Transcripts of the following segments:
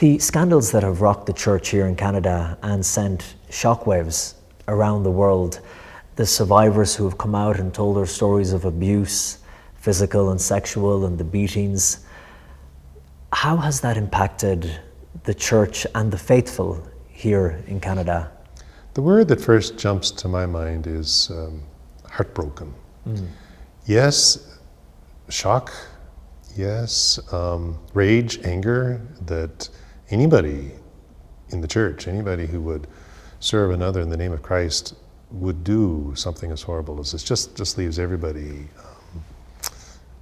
The scandals that have rocked the church here in Canada and sent shockwaves around the world, the survivors who have come out and told their stories of abuse, physical and sexual, and the beatings, how has that impacted the church and the faithful here in Canada? The word that first jumps to my mind is heartbroken. Yes, shock. Yes, rage, anger, that anybody in the church, anybody who would serve another in the name of Christ would do something as horrible as this. Just leaves everybody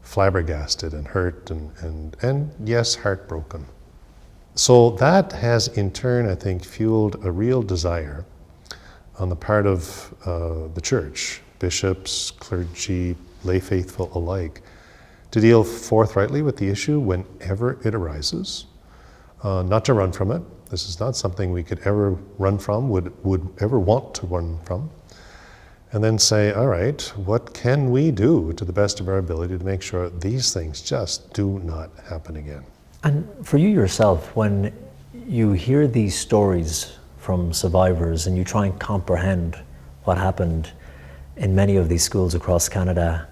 flabbergasted and hurt and yes, heartbroken. So that has in turn, I think, fueled a real desire on the part of the church, bishops, clergy, lay faithful alike, to deal forthrightly with the issue whenever it arises, not to run from it. This is not something we could ever run from, would ever want to run from. And then say, all right, what can we do to the best of our ability to make sure these things just do not happen again? And for you yourself, when you hear these stories from survivors and you try and comprehend what happened in many of these schools across Canada,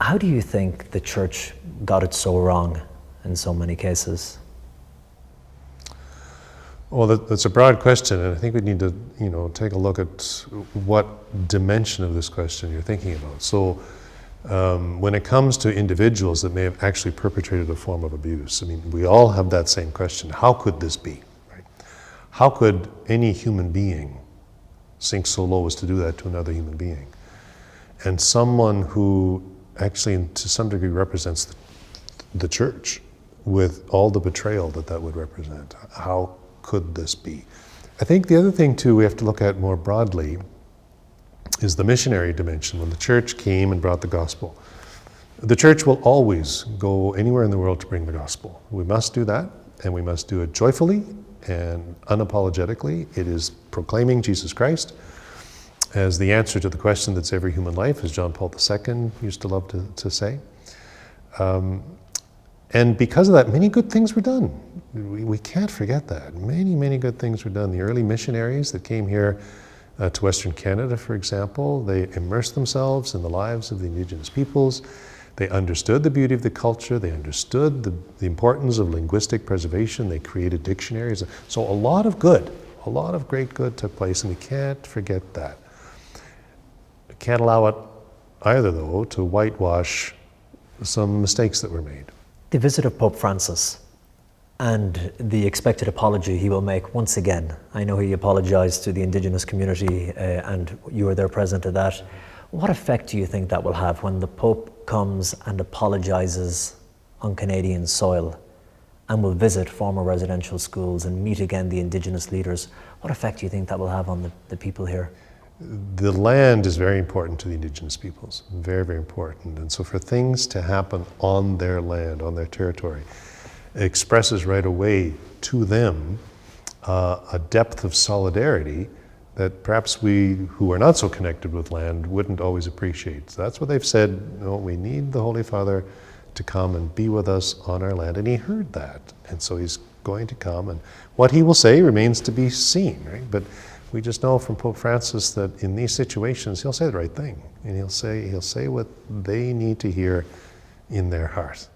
how do you think the church got it so wrong in so many cases? Well, that's a broad question, and I think we need to, take a look at what dimension of this question you're thinking about. So, when it comes to individuals that may have actually perpetrated a form of abuse, I mean, we all have that same question: how could this be? Right? How could any human being sink so low as to do that to another human being? And someone who actually, to some degree, represents the church with all the betrayal that would represent. How could this be? I think the other thing too we have to look at more broadly is the missionary dimension. When the church came and brought the gospel, the church will always go anywhere in the world to bring the gospel. We must do that, and we must do it joyfully and unapologetically. It is proclaiming Jesus Christ as the answer to the question that's every human life, as John Paul II used to love to say. And because of that, many good things were done. We can't forget that. Many, many good things were done. The early missionaries that came here to Western Canada, for example, they immersed themselves in the lives of the Indigenous peoples. They understood the beauty of the culture. They understood the importance of linguistic preservation. They created dictionaries. So a lot of great good took place, and we can't forget that. We can't allow it either, though, to whitewash some mistakes that were made. The visit of Pope Francis and the expected apology he will make once again. I know he apologized to the Indigenous community and you were there present at that. What effect do you think that will have when the Pope comes and apologizes on Canadian soil and will visit former residential schools and meet again the Indigenous leaders? What effect do you think that will have on the people here? The land is very important to the Indigenous peoples, very, very important. And so for things to happen on their land, on their territory, it expresses right away to them a depth of solidarity that perhaps we who are not so connected with land wouldn't always appreciate. So that's what they've said, no, we need the Holy Father to come and be with us on our land. And he heard that. And so he's going to come, and what he will say remains to be seen, right? But we just know from Pope Francis that in these situations, he'll say the right thing, and he'll say what they need to hear in their heart.